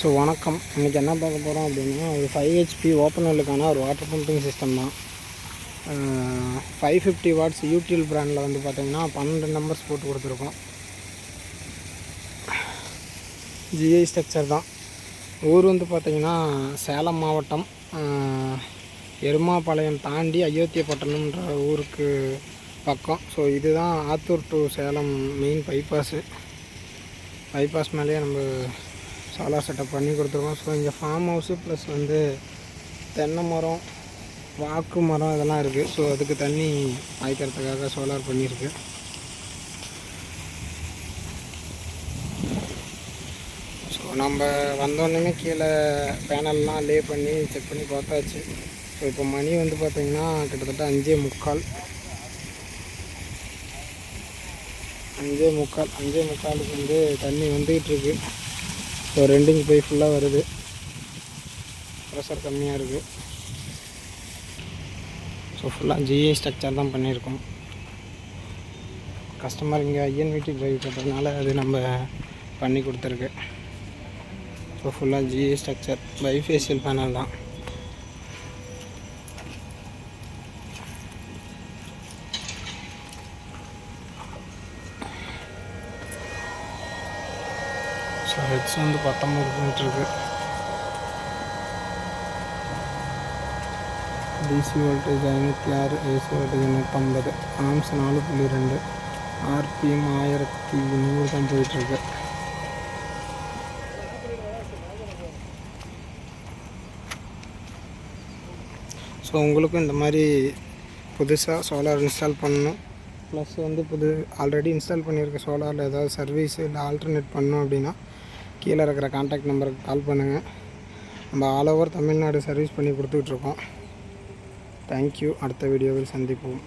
So வணக்கம். இன்றைக்கி என்ன பார்க்க போகிறோம் அப்படின்னா, ஒரு 5 HP ஓப்பன் வெல்லுக்கான ஒரு வாட்டர் பம்பிங் சிஸ்டம் தான். 550 வாட்ஸ் யூடிஎல் பிராண்டில் வந்து பார்த்திங்கன்னா 12 நம்பர்ஸ் போட்டு கொடுத்துருக்கோம். ஜிஐ ஸ்ட்ரக்சர் தான். ஊர் வந்து பார்த்திங்கன்னா சேலம் மாவட்டம், எருமாபாளையம் தாண்டி அயோத்தியப்பட்டினம்ன்ற ஊருக்கு பக்கம். ஸோ இதுதான் Attur to Salem main bypass மேலேயே நம்ம சோலார் செட்டப் பண்ணி கொடுத்துருக்கோம். ஸோ இங்கே ஃபார்ம் ஹவுஸு ப்ளஸ் வந்து தென்னை மரம், வாக்கு மரம் இதெல்லாம் இருக்குது. ஸோ அதுக்கு தண்ணி பாய்க்கிறதுக்காக சோலார் பண்ணியிருக்கு. ஸோ நம்ம வந்தோடனே கீழே பேனல்லாம் லே பண்ணி செக் பண்ணி பார்த்தாச்சு. ஸோ இப்போ மணி வந்து பார்த்திங்கன்னா கிட்டத்தட்ட 5:45 வந்து தண்ணி வந்துக்கிட்டுருக்கு. ஸோ 2 இன்ச் போய் ஃபுல்லாக வருது. ப்ரெஷர் கம்மியாக இருக்குது. ஸோ ஃபுல்லாக ஜிஐ ஸ்ட்ரக்சர் தான் பண்ணியிருக்கோம். கஸ்டமர் இங்கே ஐஎன்விடி டிரைவ் பண்ணுறதுனால அது நம்ம பண்ணி கொடுத்துருக்கு. ஸோ ஃபுல்லாக ஜிஐ ஸ்ட்ரக்சர் பைஃபேஷியல் பேனல் தான். ஸோ ஹெட்ஸ் வந்து 19 மீட்டர் இருக்குது. DC voltage 506, AC voltage 150, amps 4.2, RPM 1100 தான் போயிட்டுருக்கு. ஸோ உங்களுக்கும் இந்த மாதிரி புதுசாக சோலார் இன்ஸ்டால் பண்ணணும், ப்ளஸ் வந்து ஆல்ரெடி இன்ஸ்டால் பண்ணியிருக்க சோலாரில் ஏதாவது சர்வீஸ் இல்லை ஆல்டர்னேட் பண்ணணும் அப்படின்னா கீழே இருக்கிற கான்டாக்ட் நம்பருக்கு கால் பண்ணுங்கள். நம்ம ஆல் ஓவர் தமிழ்நாடு சர்வீஸ் பண்ணி கொடுத்துட்ருக்கோம். தேங்க்யூ. அடுத்த வீடியோவில் சந்திப்போம்.